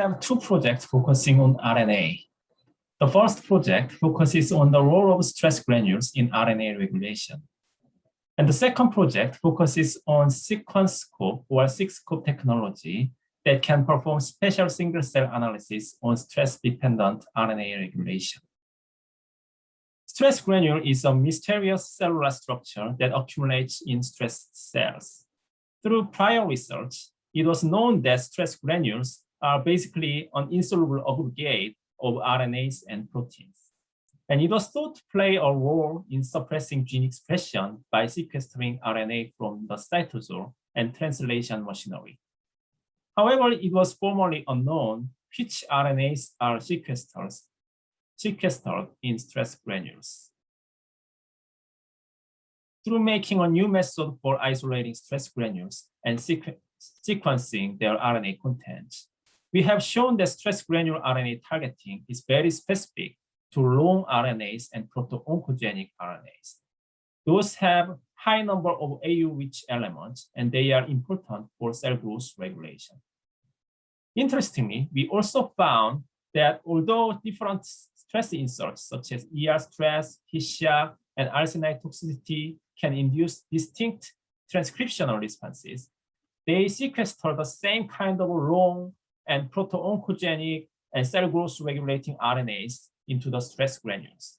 have two projects focusing on RNA. The first project focuses on the role of stress granules in RNA regulation. And the second project focuses on Seq-Scope or Seq-Scope technology that can perform special single-cell analysis on stress-dependent RNA regulation. Stress granule is a mysterious cellular structure that accumulates in stress cells. Through prior research, it was known that stress granules are basically an insoluble aggregate of RNAs and proteins. And it was thought to play a role in suppressing gene expression by sequestering RNA from the cytosol and translation machinery. However, it was formerly unknown which RNAs are sequestered in stress granules. Through making a new method for isolating stress granules and sequencing their RNA content, we have shown that stress granule RNA targeting is very specific to long RNAs and proto-oncogenic RNAs. Those have high number of AU-rich elements, and they are important for cell growth regulation. Interestingly, we also found that although different stress inserts such as ER stress, heat shock, and arsenite toxicity can induce distinct transcriptional responses, they sequester the same kind of long and proto-oncogenic and cell growth regulating RNAs into the stress granules.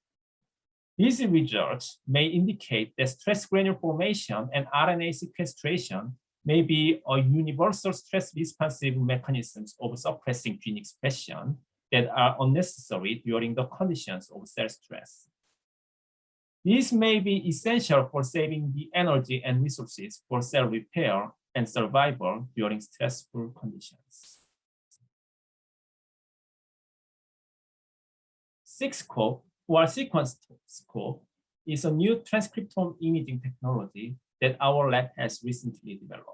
These results may indicate that stress granule formation and RNA sequestration may be a universal stress responsive mechanisms of suppressing gene expression that are unnecessary during the conditions of cell stress. These may be essential for saving the energy and resources for cell repair and survival during stressful conditions. Seq-Scope or Seq-Scope is a new transcriptome imaging technology that our lab has recently developed.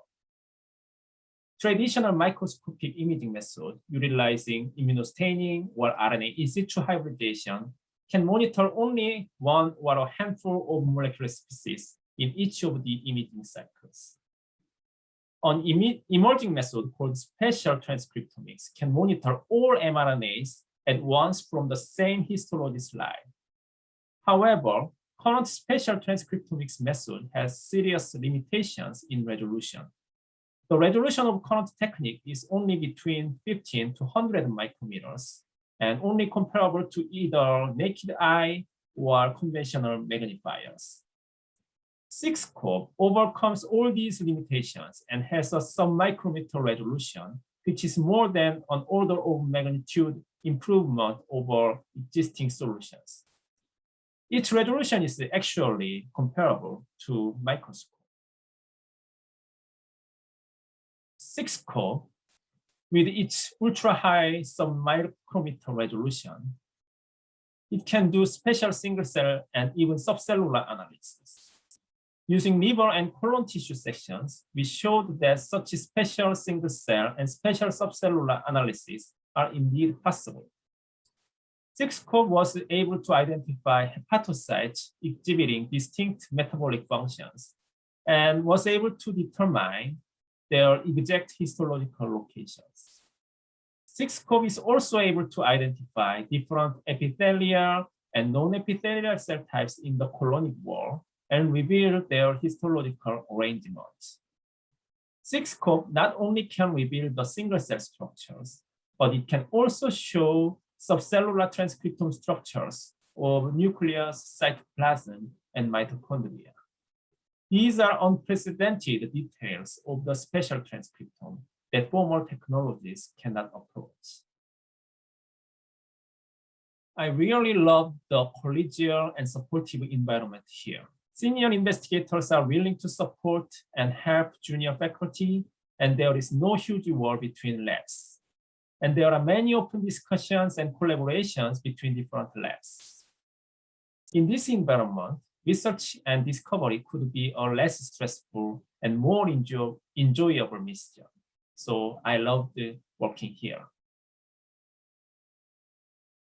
Traditional microscopic imaging method utilizing immunostaining or RNA in situ hybridization can monitor only one or a handful of molecular species in each of the imaging cycles. An emerging method called spatial transcriptomics can monitor all mRNAs at once from the same histology slide. However, current spatial transcriptomics method has serious limitations in resolution. The resolution of current technique is only between 15 to 100 micrometers and only comparable to either naked eye or conventional magnifiers. Seq-Scope overcomes all these limitations and has a sub-micrometer resolution, which is more than an order of magnitude improvement over existing solutions. Its resolution is actually comparable to microscope. Seq-Scope, with its ultra-high sub-micrometer resolution, it can do spatial single-cell and even subcellular analysis. Using liver and colon tissue sections, we showed that such spatial single-cell and spatial subcellular analysis are indeed possible. Seq-Scope was able to identify hepatocytes exhibiting distinct metabolic functions and was able to determine their exact histological locations. Seq-Scope is also able to identify different epithelial and non-epithelial cell types in the colonic wall and reveal their histological arrangement. Seq-Scope not only can reveal the single-cell structures, but it can also show subcellular transcriptome structures of nucleus, cytoplasm, and mitochondria. These are unprecedented details of the spatial transcriptome that former technologies cannot approach. I really love the collegial and supportive environment here. Senior investigators are willing to support and help junior faculty, and there is no huge war between labs. And there are many open discussions and collaborations between different labs. In this environment, research and discovery could be a less stressful and more enjoyable mission. So I loved working here.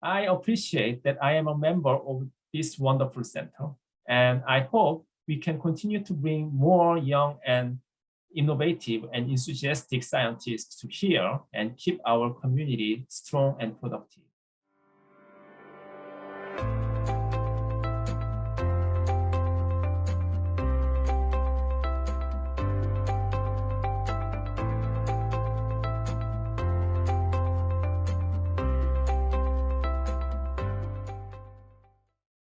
I appreciate that I am a member of this wonderful center, and I hope we can continue to bring more young and innovative and enthusiastic scientists to hear and keep our community strong and productive.